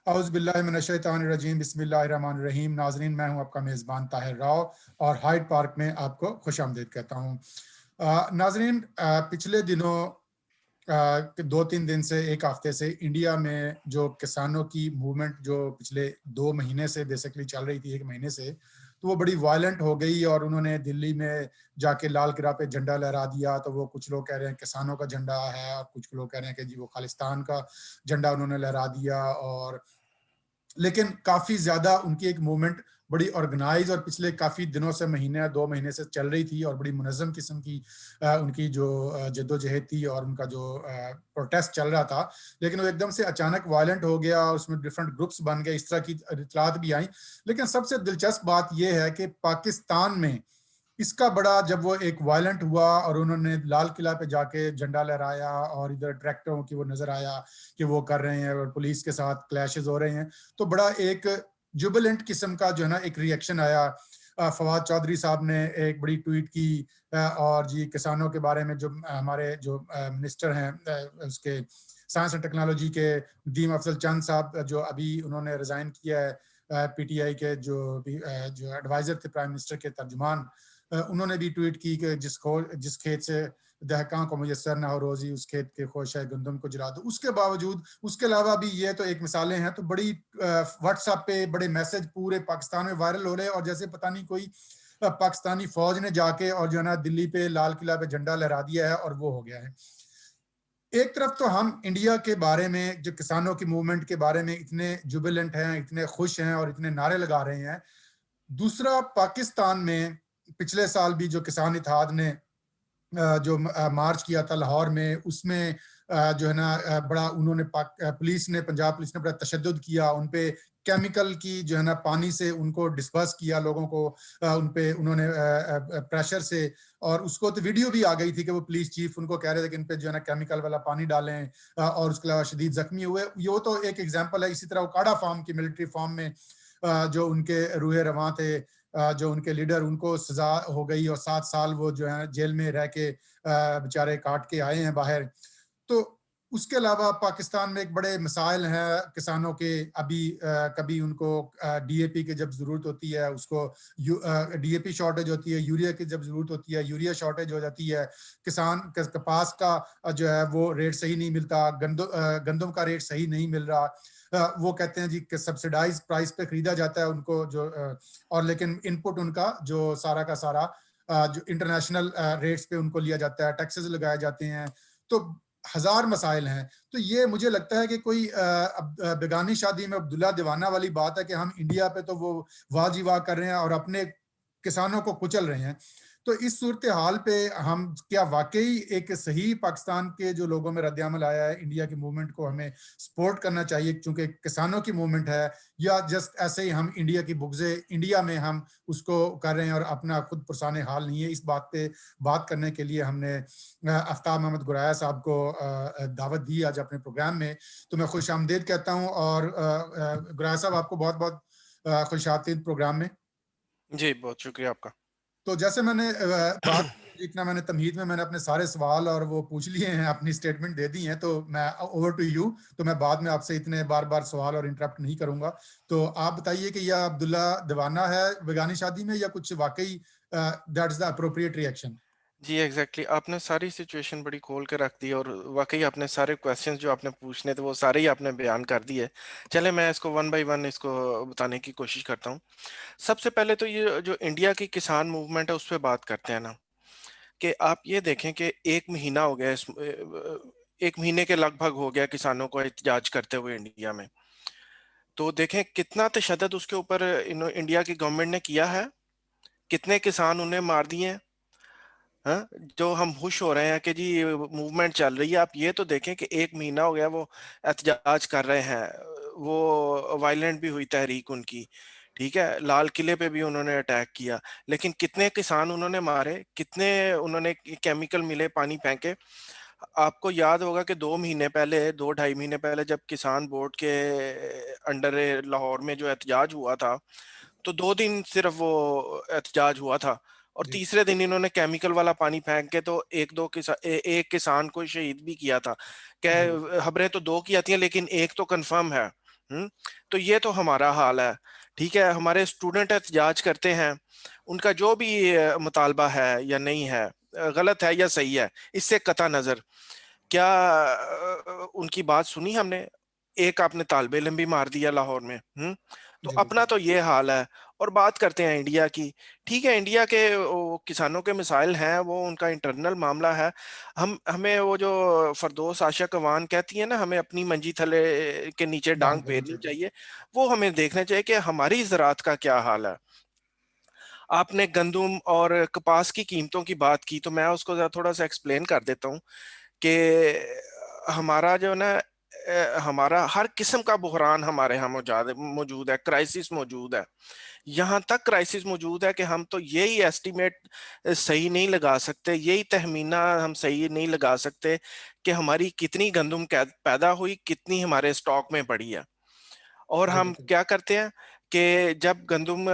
औज़ुबिल्लाहिमिनश्शैतानिर्रजीम बिस्मिल्लाहिर्रहमानिर्रहीम। नाज़रीन, मैं हूं आपका मेज़बान ताहिर राव और हाइड पार्क में आपको खुशामदीद कहता हूं। नाज़रीन, पिछले दिनों 2-3 दिन से, एक हफ्ते से इंडिया में जो किसानों की मूवमेंट जो पिछले 2 महीने से बेसिकली चल रही थी, 1 महीने से, तो वो बड़ी वायलेंट हो गई और उन्होंने दिल्ली में जाके लाल किला पे झंडा लहरा दिया। तो वो कुछ लोग कह रहे हैं किसानों का झंडा है और कुछ लोग कह रहे हैं कि जी वो खालिस्तान का झंडा उन्होंने लहरा दिया। और लेकिन काफ़ी ज़्यादा उनकी एक मूवमेंट बड़ी ऑर्गेनाइज और पिछले काफ़ी दिनों से, महीने 2 महीने से चल रही थी और बड़ी मुनज़्ज़म किस्म की उनकी जो जद्दोजहद थी और उनका जो प्रोटेस्ट चल रहा था। लेकिन वो एकदम से अचानक वायलेंट हो गया, उसमें डिफरेंट ग्रुप्स बन गए, इस तरह की इत्तलात भी आई। लेकिन सबसे दिलचस्प बात ये है कि पाकिस्तान में इसका बड़ा, जब वो एक वायलेंट हुआ और उन्होंने लाल किला पे जाके झंडा लहराया और इधर ट्रैक्टरों की वो नजर आया कि वो कर रहे हैं और पुलिस के साथ क्लैशेस हो रहे हैं, तो बड़ा एक जुबिलेंट किस्म का जो है ना एक रिएक्शन आया। फवाद चौधरी साहब ने एक बड़ी ट्वीट की और जी किसानों के बारे में जो हमारे जो मिनिस्टर हैं उसके साइंस एंड टेक्नोलॉजी के दीम अफजल चंद साहब, जो अभी उन्होंने रिजाइन किया है, पीटीआई के जो एडवाइजर थे प्राइम मिनिस्टर के तर्जुमान, उन्होंने भी ट्वीट की कि जिस खेत से दहकां को मुयसर ना हो रोजी, उस खेत के खोशा गंदम को जला दो। उसके बावजूद, उसके अलावा भी ये तो एक मिसालें हैं, तो बड़ी व्हाट्सएप पे बड़े मैसेज पूरे पाकिस्तान में वायरल हो रहे हैं और जैसे पता नहीं कोई पाकिस्तानी फौज ने जाके और जो है ना दिल्ली पे लाल किला पे झंडा लहरा दिया है और वो हो गया है। एक तरफ तो हम इंडिया के बारे में, जो किसानों की मूवमेंट के बारे में इतने जुबिलेंट हैं, इतने खुश हैं और इतने नारे लगा रहे हैं। दूसरा, पाकिस्तान में पिछले साल भी जो किसान इत्तेहाद ने जो मार्च किया था लाहौर में, उसमें जो है ना बड़ा उन्होंने पुलिस ने, पंजाब पुलिस ने बड़ा तशद्दुद किया उन पे, केमिकल की जो है ना पानी से उनको डिस्पर्स किया लोगों को, उन पे उन्होंने प्रेशर से, और उसको तो वीडियो भी आ गई थी कि वो पुलिस चीफ उनको कह रहे थे कि इन पे जो है ना केमिकल वाला पानी डालें, और उसके अलावा शदीद जख्मी हुए। ये तो एक एग्जाम्पल है। इसी तरह उकाड़ा फार्म की मिलिट्री फार्म में जो उनके रूहे रवां थे, जो उनके लीडर, उनको सजा हो गई और 7 साल वो जो है जेल में रह के बेचारे काट के आए हैं बाहर। तो उसके अलावा पाकिस्तान में एक बड़े मसाइल हैं किसानों के। अभी कभी उनको डीएपी की जब जरूरत होती है, उसको डीएपी शॉर्टेज होती है, यूरिया की जब जरूरत होती है, यूरिया शॉर्टेज हो जाती है। किसान कपास का जो है वो रेट सही नहीं मिलता, गंदम का रेट सही नहीं मिल रहा। वो कहते हैं जी कि सब्सिडाइज प्राइस पे खरीदा जाता है उनको जो और लेकिन इनपुट उनका जो सारा का सारा जो इंटरनेशनल रेट्स पे उनको लिया जाता है, टैक्सेस लगाए जाते हैं। तो हजार मसाइल हैं। तो ये मुझे लगता है कि कोई बेगानी शादी में अब्दुल्ला दीवाना वाली बात है कि हम इंडिया पे तो वो वाह जी वाह कर रहे हैं और अपने किसानों को कुचल रहे हैं। तो इस सूरत हाल पे हम क्या वाकई एक सही पाकिस्तान के जो लोगों में रद्द-ए-अमल आया है, इंडिया की मूवमेंट को हमें सपोर्ट करना चाहिए क्योंकि किसानों की मूवमेंट है, या जस्ट ऐसे ही हम इंडिया की बुग़्ज़े इंडिया में हम उसको कर रहे हैं और अपना खुद पुरसाने हाल नहीं है? इस बात पे बात करने के लिए हमने आफ्ताब मोहम्मद गुराया साहब को दावत दी आज अपने प्रोग्राम में। तो मैं खुशामदीद कहता हूँ और गुराया साहब, आपको बहुत-बहुत खुशामदीद प्रोग्राम में। जी, बहुत शुक्रिया आपका। तो जैसे मैंने बात जितना मैंने तमहीद में मैंने अपने सारे सवाल और वो पूछ लिए हैं, अपनी स्टेटमेंट दे दी हैं, तो मैं ओवर टू यू। तो मैं बाद में आपसे इतने बार-बार सवाल और इंटरप्ट नहीं करूँगा। तो आप बताइए कि यह अब्दुल्ला दीवाना है बेगानी शादी में, या कुछ वाक़ई that is the appropriate reaction? जी, एग्ज़ैक्टली आपने सारी सिचुएशन बड़ी खोल के रख दी और वाक़ई आपने सारे क्वेश्चंस जो आपने पूछने थे वो सारे ही आपने बयान कर दिए। चलें मैं इसको वन बाय वन इसको बताने की कोशिश करता हूँ। सबसे पहले तो ये जो इंडिया की किसान मूवमेंट है उस पे बात करते हैं ना, कि आप ये देखें कि 1 महीना हो गया 1 महीने के लगभग हो गया किसानों को एहतजाज करते हुए इंडिया में। तो देखें कितना तशद्दुद उसके ऊपर इंडिया की गवर्नमेंट ने किया है, कितने किसान उन्हें मार दिए हैं। हाँ, जो हम खुश हो रहे हैं कि जी मूवमेंट चल रही है, आप ये तो देखें कि 1 महीना हो गया वो एहतजाज कर रहे हैं। वो वायलेंट भी हुई तहरीक उनकी, ठीक है? लाल किले पे भी उन्होंने अटैक किया, लेकिन कितने किसान उन्होंने मारे, कितने उन्होंने केमिकल मिले, पानी फेंके। आपको याद होगा कि 2 महीने पहले, 2 ढाई महीने पहले जब किसान बोर्ड के अंडर लाहौर में जो एहतजाज हुआ था, तो 2 दिन सिर्फ वो एहतजाज हुआ था और जी। तीसरे दिन इन्होंने केमिकल वाला पानी फेंक के तो 1-2 एक किसान को शहीद भी किया था। जी। खबरें तो 2 की आती हैं लेकिन 1 तो कन्फर्म है। तो ये तो हमारा हाल है। ठीक है, हमारे स्टूडेंट एहतजाज करते हैं, उनका जो भी मुतालबा है या नहीं है, गलत है या सही है, इससे कता नजर, क्या उनकी बात सुनी हमने? एक आपने तालिब इल्म भी मार दिया लाहौर में। तो जी अपना बिल्कुल। तो ये हाल है। और बात करते हैं इंडिया की। ठीक है, इंडिया के वो किसानों के मिसाइल हैं, वो उनका इंटरनल मामला है। हम हमें वो जो फरदौस आशा कवान कहती है ना, हमें अपनी मंजी थले के नीचे डांग डांग फेरनी फेरनी चाहिए। चाहिए। वो हमें देखना चाहिए कि हमारी ज़राअत का क्या हाल है। आपने गंदुम और कपास की कीमतों की बात की, तो मैं उसको थोड़ा सा एक्सप्लेन कर देता हूँ कि हमारा जो ना हमारा हर किस्म का बुहरान हमारे यहाँ मौजूद मौजूद है, क्राइसिस मौजूद है। यहाँ तक क्राइसिस मौजूद है कि हम तो यही एस्टिमेट सही नहीं लगा सकते, यही तहमीना हम सही नहीं लगा सकते कि हमारी कितनी गंदुम पैदा हुई, कितनी हमारे स्टॉक में पड़ी है। और जी हम बिल्कुल। क्या करते हैं कि जब गंदुम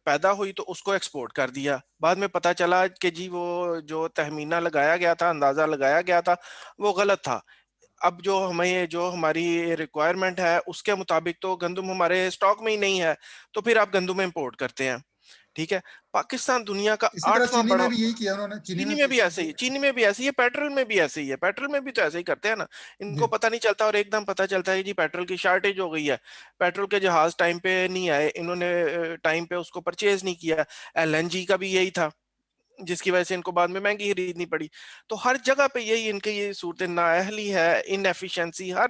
पैदा हुई तो उसको एक्सपोर्ट कर दिया। बाद में पता चला कि जी वो जो तहमीना लगाया गया था, अंदाजा लगाया गया था, वो गलत था। अब जो हमारी रिक्वायरमेंट है उसके मुताबिक तो गंदुम हमारे स्टॉक में ही नहीं है, तो फिर आप गंदुम इंपोर्ट करते हैं। ठीक है, पाकिस्तान दुनिया का इसी तरह 8वां चीनी बड़ा। में भी यही किया उन्होंने, चीनी चीनी में में भी भी ऐसे ही ऐसे ही, किया। चीनी में भी ऐसे ही है, पेट्रोल में भी ऐसे ही है, पेट्रोल में भी तो ऐसे ही करते हैं ना। इनको जी पता नहीं चलता और एकदम पता चलता है कि जी पेट्रोल की शॉर्टेज हो गई है, पेट्रोल के जहाज टाइम पे नहीं आए, इन्होंने टाइम पे उसको परचेज नहीं किया। एलएनजी का भी यही था, जिसकी वजह से इनको बाद में महंगी खरीदनी पड़ी। तो हर जगह पे यही इनकी ये सूरत नाअहली है, इनएफिशिएंसी हर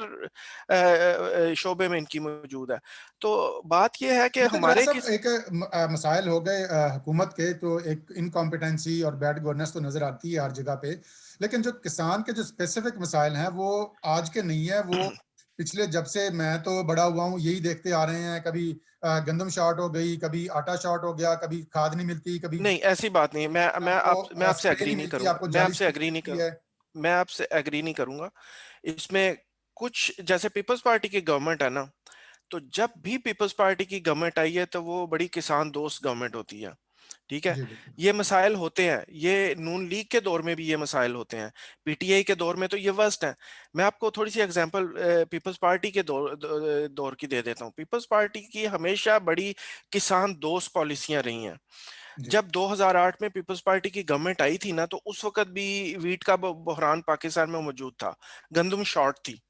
शोबे में इनकी मौजूद है। तो बात ये है कि मतलब डॉक्टर हमारे साहब, किस। एक मसाइल हो गए हुकूमत के, तो एक इनकॉम्पिटेंसी और बैड गवर्नेंस तो नजर आती है हर जगह पे। लेकिन जो किसान के जो स्पेसिफिक मसाइल हैं वो आज के नहीं है, वो पिछले, जब से मैं तो बड़ा हुआ हूँ यही देखते आ रहे हैं। कभी गंदम शॉर्ट हो गई, कभी आटा शॉर्ट हो गया, कभी खाद नहीं मिलती, कभी नहीं, ऐसी बात नहीं है। आपको मैं आपसे स्प्रे एग्री नहीं नहीं मिलती, करूंगा, आपको जाली स्प्रे कर मिलती है। मैं आपसे एग्री नहीं करूंगा इसमें। कुछ जैसे पीपल्स पार्टी की गवर्नमेंट है ना, तो जब भी पीपल्स पार्टी की गवर्नमेंट आई है तो वो बड़ी किसान दोस्त गवर्नमेंट होती है। ठीक है, जी बिल्कुल। ये मसाइल होते हैं, ये नून लीग के दौर में भी ये मसाइल होते हैं, पीटीआई के दौर में तो ये वर्स्ट है। मैं आपको थोड़ी सी एग्जांपल पीपल्स पार्टी के दौर की दे देता हूँ। पीपल्स पार्टी की हमेशा बड़ी किसान दोस्त पॉलिसियां रही हैं। जी जब 2008 में पीपल्स पार्टी की गवर्नमेंट आई थी ना, तो उस वक्त भी वीट का बहरान पाकिस्तान में मौजूद था, गंदम शॉर्ट थी।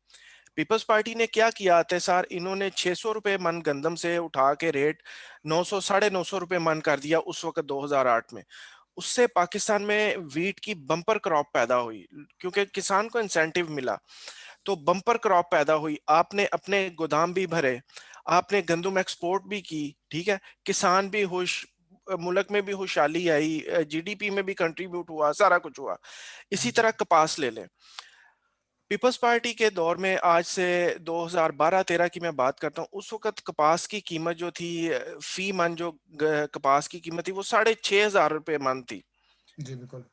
पीपल्स पार्टी ने क्या किया आते सार, इन्होंने 600 रुपए मन गंदम से उठा के रेट 900 950 रुपए मन कर दिया उस वक्त 2008 में। उससे पाकिस्तान में वीट की बम्पर क्रॉप पैदा हुई, क्योंकि किसान को इंसेंटिव मिला, तो बम्पर क्रॉप पैदा हुई। आपने अपने गोदाम भी भरे, आपने गंदम एक्सपोर्ट भी की। ठीक है, किसान भी खुश, मुल्क में भी खुशहाली आई, जीडीपी में भी कंट्रीब्यूट हुआ, सारा कुछ हुआ। इसी जी तरह कपास ले लें। पीपल्स पार्टी के दौर में, आज से 2012-13 की मैं बात करता हूँ, उस वक्त कपास की कीमत जो थी, फी मन जो कपास की कीमत थी, वो 6,500 रुपये मन थी। जी बिल्कुल।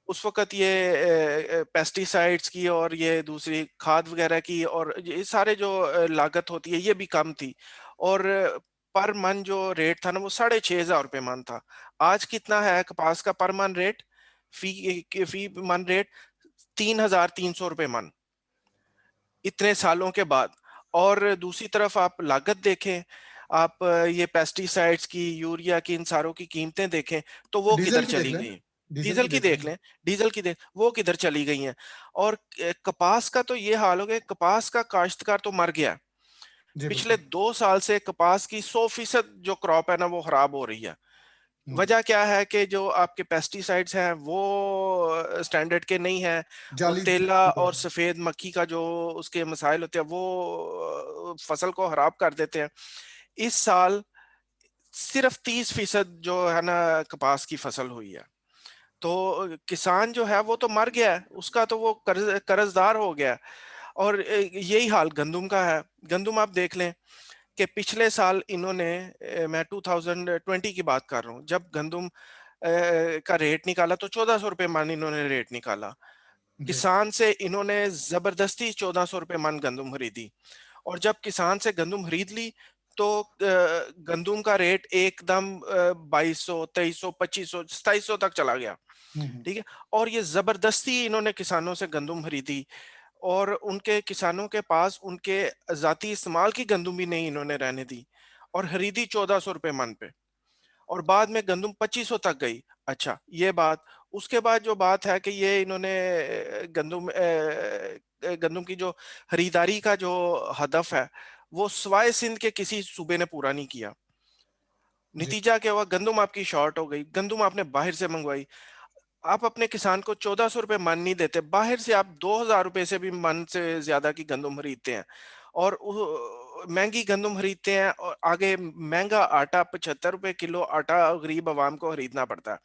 उस वक्त ये पेस्टिसाइड्स की और ये दूसरी खाद वगैरह की और ये सारे जो लागत होती है, ये भी कम थी। और पर मन जो रेट था ना, वो 6,500 रुपये मन था। आज कितना है कपास का पर मन रेट? फी मन रेट 3,300 रुपये मन, इतने सालों के बाद। और दूसरी तरफ आप लागत देखें, आप ये पेस्टिसाइड्स की, यूरिया की, इन सारों की कीमतें देखें, तो वो डीजल किधर की देख चली लें, गई? डीजल डीजल की की देख देख लें। लें, डीजल की देख, वो किधर चली गई हैं? और कपास का तो ये हाल हो गया, कपास का काश्तकार तो मर गया। जी पिछले बिल्कुल। 2 साल से कपास की 100% जो क्रॉप है ना, वो खराब हो रही है। हम्म। वजह क्या है कि जो आपके पेस्टिसाइड्स हैं वो स्टैंडर्ड के नहीं है। वो जाली तेला की और वजह से। सफेद मक्खी का जो उसके मसाइल होते हैं, वो फसल को खराब कर देते हैं। इस साल सिर्फ 30% जो है ना कपास की फसल हुई है। तो किसान जो है वो तो मर गया है, उसका तो वो कर्जदार हो गया है। और यही हाल गंदुम का है। गंदुम आप देख लें कि पिछले साल इन्होंने, मैं 2020 की बात कर रहा हूँ, जब गंदुम का रेट निकाला तो 1,400 रुपये मन इन्होंने रेट निकाला। जी। किसान से इन्होंने जबरदस्ती 1,400 रुपये मन गंदुम खरीदी। और जब किसान से गंदुम खरीद ली, तो गंदुम का रेट एकदम 2,200, 2,300, 2,500, 2,700 तक चला गया। हम्म। ठीक है, और ये जबरदस्ती इन्होंने किसानों से गंदुम खरीदी। और उनके किसानों के पास उनके ज़ाती इस्तेमाल की गंदम भी नहीं इन्होंने रहने दी और खरीदी 1400 रुपए मन पे और बाद में गंदम 2500 तक गई। अच्छा, ये बात। उसके बाद जो बात है कि ये इन्होंने गंदम की जो खरीदारी का जो हदफ है, वो सिवाय सिंध के किसी सूबे ने पूरा नहीं किया। जी नतीजा क्या हुआ? गंदम आपकी शॉर्ट हो गई, गंदम आपने बाहर से मंगवाई। आप अपने किसान को 1400 रुपए मन नहीं देते, बाहर से आप 2000 रुपए से भी मन से ज्यादा की गंदम खरीदते हैं और महंगी गंदम खरीदते हैं और आगे महंगा आटा 75 रुपए किलो आटा गरीब आवाम को खरीदना पड़ता है।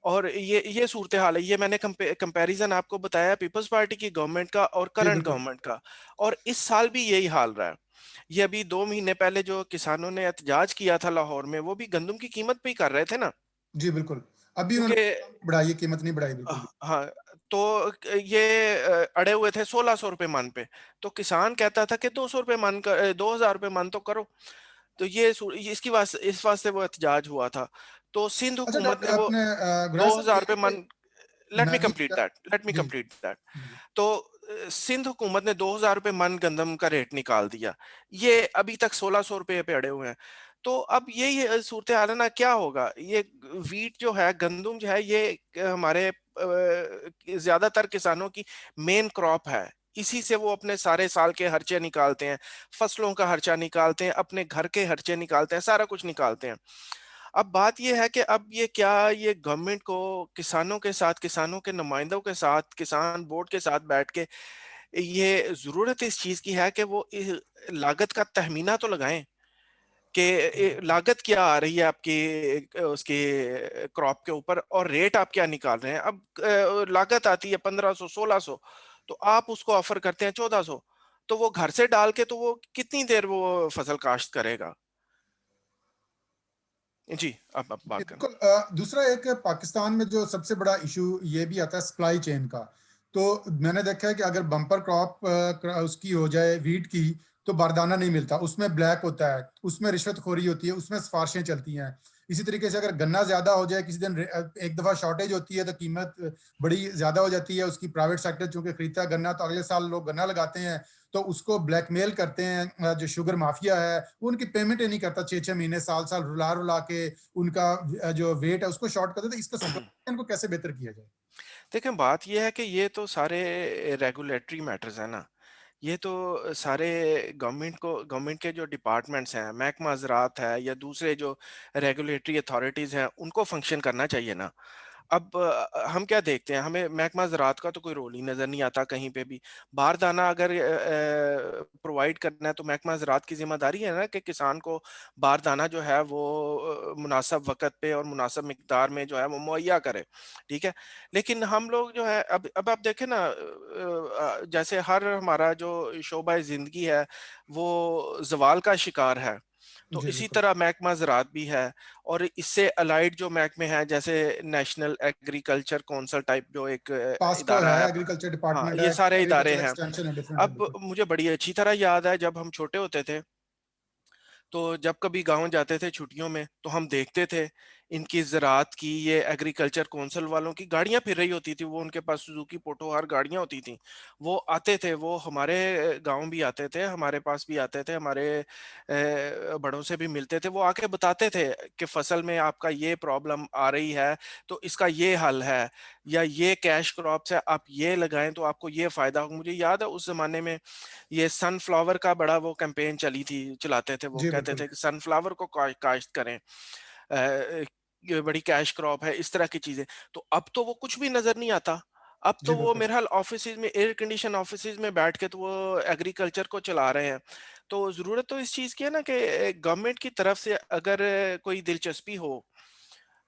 और ये सूरत हाल है। ये मैंने कंपैरिजन आपको बताया पीपल्स पार्टी की गवर्नमेंट का और जी करंट बिल्कुल। गवर्नमेंट का। और इस साल भी यही हाल रहा है। ये अभी 2 महीने पहले जो किसानों ने एहतजाज किया था लाहौर में, वो भी गंदम की कीमत पे ही कर रहे थे ना, जी बिल्कुल। अभी उन्होंने क्योंकि बढ़ाई है, कीमत नहीं बढ़ाई बिल्कुल भी। हाँ, तो ये अड़े हुए थे 1600 रुपए मन पे। तो किसान कहता था कि 200 रुपए मन का 2000 रुपए मन तो करो। तो इसकी वास्ते इस वास्ते वो एहतजाज हुआ था। तो सिंध अच्छा हुकूमत डॉक्टर ने वो अपने गुरार साहब 2000 ये है रुपए कि मन लेट मी मैं भी कंप्लीट दैट लेट मी जी, कंप्लीट दैट जी, तो सिंध हुकूमत ने 2000 रुपए मन गंदम का रेट निकाल दिया। ये अभी तक 1600 रुपए पे अड़े हुए हैं। तो अब यही सूरत हाल है ना, क्या होगा? ये वीट जो है, गंदम जो है, ये हमारे ज्यादातर किसानों की मेन क्रॉप है। इसी से वो अपने सारे साल के खर्चे निकालते हैं, फसलों का खर्चा निकालते हैं, अपने घर के खर्चे निकालते हैं, सारा कुछ निकालते हैं। अब बात यह है कि अब ये क्या, ये गवर्नमेंट को किसानों के साथ, किसानों के नुमाइंदों के साथ, किसान बोर्ड के साथ बैठ के ये जरूरत इस चीज की है कि वो लागत का तहमीना तो लगाएं कि लागत क्या आ रही है आपकी उसकी क्रॉप के ऊपर और रेट आप क्या निकाल रहे हैं। अब लागत आती है 1500 1600, तो आप उसको ऑफर करते हैं 1400। तो वो घर से डाल के तो वो कितनी देर वो फसल काश्त करेगा? जी, अब बात करें। बिल्कुल। दूसरा एक पाकिस्तान में जो सबसे बड़ा इशू ये भी आता है सप्लाई चेन का। तो मैंने देखा है कि अगर बम्पर क्रॉप उसकी हो जाए वीट की, तो बारदाना नहीं मिलता, उसमें ब्लैक होता है, उसमें रिश्वतखोरी होती है, उसमें सिफारिशें चलती हैं। इसी तरीके से अगर गन्ना ज्यादा हो जाए किसी दिन, एक दफा शॉर्टेज होती है तो कीमत बड़ी ज्यादा हो जाती है उसकी। प्राइवेट सेक्टर चूंकि खरीदता है गन्ना, तो अगले साल लोग गन्ना लगाते हैं, तो उसको ब्लैकमेल करते हैं। जो शुगर माफिया है वो उनकी पेमेंट ही नहीं करता, 6 6 महीने साल साल रुला रुला के उनका जो वेट है उसको शॉर्ट कर देते। इसका सप्लाई को कैसे बेहतर किया जाए? देखें, बात यह है कि ये तो सारे रेगुलेटरी मैटर्स हैं ना। ये तो सारे गवर्नमेंट के जो डिपार्टमेंट्स हैं, महकमा ज़राअत है या दूसरे जो रेगुलेटरी अथॉरिटीज़ हैं, उनको फंक्शन करना चाहिए ना। अब हम क्या देखते हैं, हमें महकमा ज़राअत का तो कोई रोल ही नज़र नहीं आता कहीं पे भी। बारदाना अगर प्रोवाइड करना है तो महकमा ज़राअत की ज़िम्मेदारी है ना कि किसान को बारदाना जो है वो मुनासिब वक़्त पे और मुनासिब मिक़दार में जो है वो मुहैया करे, ठीक है? लेकिन हम लोग जो है, अब आप देखें ना, जैसे हर हमारा जो शोबा ज़िंदगी है, वो ज़वाल का शिकार है। तो जी इसी बिल्कुल। तरह महकमा ज़राअत भी है और इससे अलाइड जो महकमे हैं, जैसे नेशनल एग्रीकल्चर कौंसल टाइप जो एक पास्को इदारा है, है अपना। एग्रीकल्चर हाँ, डिपार्टमेंट ये है, सारे इदारे एग्रीकल्चर हैं। एक्सटेंशन है, डिफरेंट है अब बिल्कुल। मुझे बड़ी अच्छी तरह याद है जब हम छोटे होते थे, तो जब कभी गाँव जाते थे छुट्टियों में, तो हम देखते थे इनकी ज़राअत की, ये एग्रीकल्चर कौंसल वालों की गाड़ियाँ फिर रही होती थी। वो उनके पास सुज़ुकी पोटो हर गाड़ियाँ होती थी। वो आते थे, वो हमारे गाँव भी आते थे, हमारे पास भी आते थे, हमारे बड़ों से भी मिलते थे। वो आके बताते थे कि फसल में आपका ये प्रॉब्लम आ रही है, तो इसका ये हल है, या ये कैश क्रॉप्स है, आप ये लगाएँ तो आपको ये फ़ायदा होगा। मुझे याद है उस ज़माने में ये सनफ्लावर का बड़ा वो कैंपेन चलाते थे। वो जी कहते बिल्कुल। थे कि सनफ्लावर को काश्त करें, ये बड़ी कैश क्रॉप है, इस तरह की चीजें। तो अब तो वो कुछ भी नजर नहीं आता। अब जी तो वो बिल्कुल। मेरे हाल ऑफिसेज में, एयर कंडीशन ऑफिसेज में बैठ के तो वो एग्रीकल्चर को चला रहे हैं। तो जरूरत तो इस चीज की है ना कि गवर्नमेंट की तरफ से अगर कोई दिलचस्पी हो,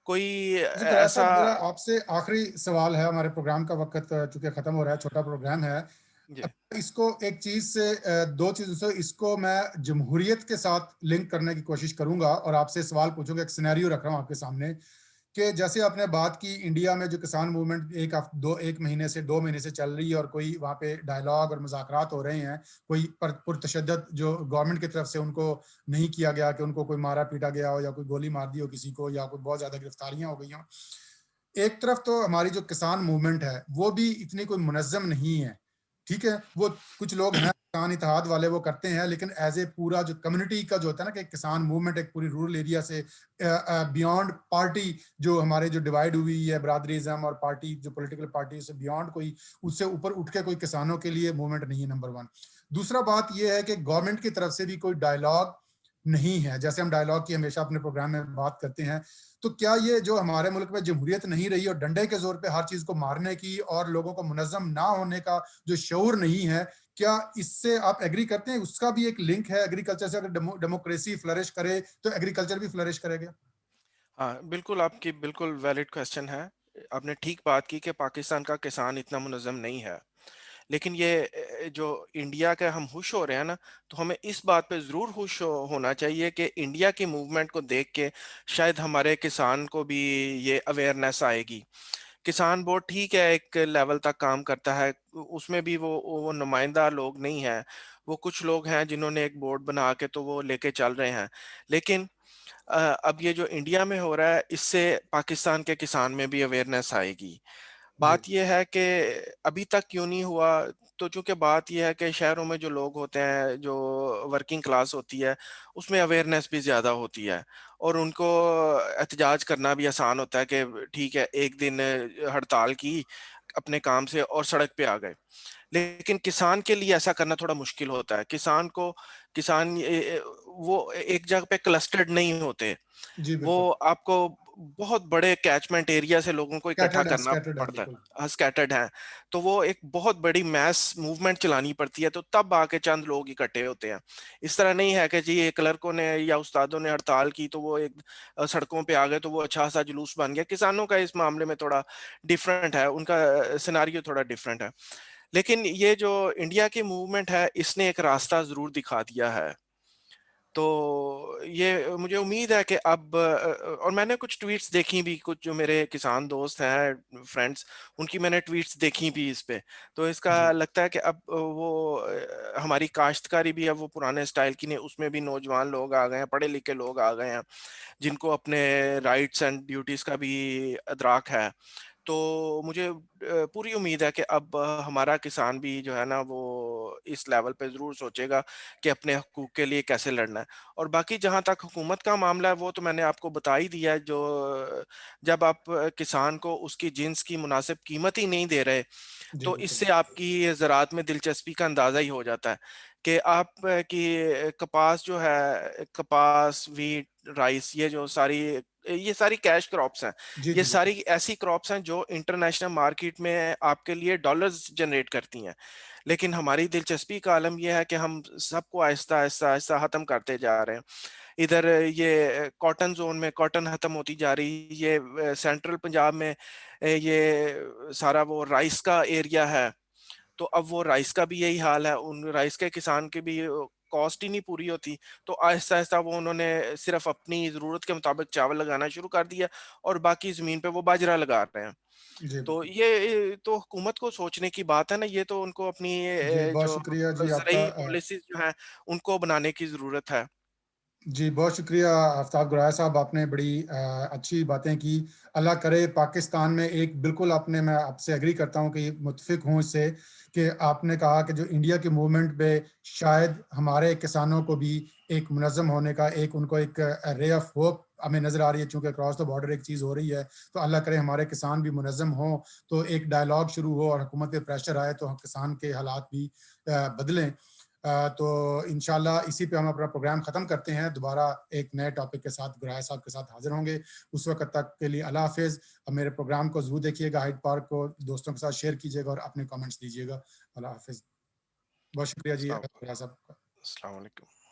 कोई अच्छा गुरार ऐसा। साहब, मेरा आपसे आखिरी सवाल है, हमारे प्रोग्राम का वक्त चूंकि खत्म हो रहा है, छोटा प्रोग्राम है। जी, अब इसको एक चीज से, दो चीजों से इसको मैं जमहूरियत के साथ लिंक करने की कोशिश करूंगा और आपसे सवाल पूछूंगा। एक सिनेरियो रख रहा हूं आपके सामने कि जैसे आपने बात की इंडिया में जो किसान मूवमेंट एक महीने से 2 महीने से चल रही है और कोई वहाँ पे डायलॉग और मुज़ाकरात हो रहे हैं, कोई पुरतशद्दद जो गवर्नमेंट की तरफ से उनको नहीं किया गया कि उनको कोई मारा पीटा गया हो या कोई गोली मार दी हो किसी को या कोई बहुत ज्यादा गिरफ्तारियां हो गई हों। एक तरफ तो हमारी जो किसान मूवमेंट है वो भी इतनी कोई मुनज़्ज़म नहीं है, ठीक है, वो कुछ लोग हैं किसान इत्तेहाद वाले, वो करते हैं, लेकिन एज़ ए पूरा जो कम्युनिटी का जो होता है ना कि किसान मूवमेंट एक पूरी रूरल एरिया से बियॉन्ड पार्टी, जो हमारे जो डिवाइड हुई है ब्रादरीज़्म और पार्टी जो पॉलिटिकल पार्टी से बियॉन्ड कोई, उससे ऊपर उठ के कोई किसानों के लिए मूवमेंट नहीं है, नंबर 1। दूसरा बात ये है कि गवर्नमेंट की तरफ से भी कोई डायलॉग नहीं है। जैसे हम डायलॉग की हमेशा अपने प्रोग्राम में बात करते हैं, तो क्या ये जो हमारे मुल्क में जमहूरियत नहीं रही और डंडे के ज़ोर पे हर चीज़ को मारने की और लोगों को मुनज़्ज़म ना होने का जो शऊर नहीं है, क्या इससे आप एग्री करते हैं? उसका भी एक लिंक है एग्रीकल्चर से, अगर डेमोक्रेसी फ्लरिश करे, तो एग्रीकल्चर भी फ्लरिश करेगा? हाँ, बिल्कुल आपकी बिल्कुल वैलिड क्वेश्चन है। आपने ठीक बात की कि पाकिस्तान का किसान इतना मुनज़्ज़म नहीं है। लेकिन ये जो इंडिया के हम खुश हो रहे हैं ना, तो हमें इस बात पे ज़रूर खुश होना चाहिए कि इंडिया की मूवमेंट को देख के शायद हमारे किसान को भी ये अवेयरनेस आएगी। किसान बोर्ड ठीक है, एक लेवल तक काम करता है, उसमें भी वो नुमाइंदा लोग नहीं हैं। वो कुछ लोग हैं जिन्होंने एक बोर्ड बना के तो वो लेके चल रहे हैं। लेकिन अब ये जो इंडिया में हो रहा है, इससे पाकिस्तान के किसान में भी अवेयरनेस आएगी। जी, बात ये है कि अभी तक क्यों नहीं हुआ, तो चूँकि बात ये है कि शहरों में जो लोग होते हैं, जो वर्किंग क्लास होती है, उसमें अवेयरनेस भी ज़्यादा होती है और उनको एहतजाज करना भी आसान होता है कि ठीक है, एक दिन हड़ताल की अपने काम से और सड़क पे आ गए। लेकिन किसान के लिए ऐसा करना थोड़ा मुश्किल होता है। किसान वो एक जगह पे क्लस्टर्ड नहीं होते। जी, बिल्कुल। वो आपको बहुत बड़े कैचमेंट एरिया से लोगों को इकट्ठा करना स्कैटर्ड हैं, पड़ता है। बिल्कुल। स्कैटर्ड हैं, तो वो एक बहुत बड़ी मैस मूवमेंट चलानी पड़ती है, तो तब आके चंद लोग इकट्ठे होते हैं। इस तरह नहीं है कि जी ये क्लर्कों ने या उस्तादों ने हड़ताल की तो वो एक सड़कों पे आ गए तो वो अच्छा-सा जुलूस बन गया। किसानों का इस मामले में थोड़ा डिफरेंट है, उनका सिनेरियो थोड़ा डिफरेंट है। लेकिन ये जो इंडिया की मूवमेंट है, इसने एक रास्ता ज़रूर दिखा दिया है। तो ये मुझे उम्मीद है कि अब और मैंने कुछ ट्वीट्स देखी भी, कुछ जो मेरे किसान दोस्त हैं, फ्रेंड्स, उनकी मैंने ट्वीट्स देखी भी इस पे। तो इसका जी, लगता है कि अब वो हमारी काश्तकारी भी अब वो पुराने स्टाइल की नहीं, उसमें भी नौजवान लोग आ गए हैं, पढ़े-लिखे लोग आ गए हैं, जिनको अपने राइट्स एंड ड्यूटीज़ का भी इदराक है। तो मुझे पूरी उम्मीद है कि अब हमारा किसान भी जो है ना वो इस लेवल पे ज़रूर सोचेगा कि अपने हकूक़ के लिए कैसे लड़ना है। और बाकी जहाँ तक हुकूमत का मामला है वो तो मैंने आपको बता ही दिया है, जो जब आप किसान को उसकी जिन्स की मुनासिब कीमत ही नहीं दे रहे, जी, तो बिल्कुल। इससे आपकी ज़राअत में दिलचस्पी का अंदाज़ा ही हो जाता है कि आप की कपास जो है, कपास, व्हीट, राइस, ये सारी कैश क्रॉप्स हैं। जी, ये जी, बिल्कुल। सारी ऐसी क्रॉप्स हैं जो इंटरनेशनल मार्केट में आपके लिए डॉलर्स जनरेट करती हैं। लेकिन हमारी दिलचस्पी का आलम ये है कि हम सबको आहिस्ता-आहिस्ता ख़त्म करते जा रहे हैं। इधर ये कॉटन ज़ोन में कॉटन ख़त्म होती जा रही, ये सेंट्रल पंजाब में ये सारा वो राइस का एरिया है, तो अब वो राइस का भी यही हाल है, उन राइस के किसान की भी कॉस्ट ही नहीं पूरी होती, तो आहिस्ता-आहिस्ता वो उन्होंने सिर्फ़ अपनी ज़रूरत के मुताबिक चावल लगाना शुरू कर दिया और बाकी ज़मीन पे वो बाजरा लगा रहे हैं। जी, तो बिल्कुल। ये तो हुकूमत को सोचने की बात है ना, ये तो उनको अपनी जी, बहुत जो शुक्रिया जी आपका। ज़रूरी पॉलिसीज़ जो हैं, उनको बनाने की ज़रूरत है। जी, बहुत शुक्रिया आफ्ताब गुराया साहब, आपने बड़ी अच्छी बातें की। अल्लाह करे पाकिस्तान में एक बिल्कुल आपने, मैं आपसे एग्री करता हूँ कि मुत्फ़िक हूँ इससे, कि आपने कहा कि जो इंडिया की मूवमेंट पे शायद हमारे किसानों को भी एक मुनज़्ज़म होने का, एक उनको एक रे ऑफ होप हमें नज़र आ रही है, चूँकि क्रॉस द बॉर्डर एक चीज़ हो रही है। तो अल्लाह करे हमारे किसान भी मुनज़्ज़म हों, तो एक डायलॉग शुरू हो और हुकूमत पे प्रेशर आए तो किसान के हालात भी बदलें। तो इंशाल्लाह इसी पे हम अपना प्रोग्राम ख़त्म करते हैं। दोबारा एक नए टॉपिक के साथ गुराया साहब के साथ हाज़िर होंगे। उस वक़्त तक के लिए अल्लाह हाफ़िज़। मेरे प्रोग्राम को ज़रूर देखिएगा, हाइड पार्क को दोस्तों के साथ शेयर कीजिएगा और अपने कमेंट्स दीजिएगा। अल्लाह हाफ़िज़। बहुत शुक्रिया जी अस्सलाम गुराया साहब का। अस्सलाम वालेकुम।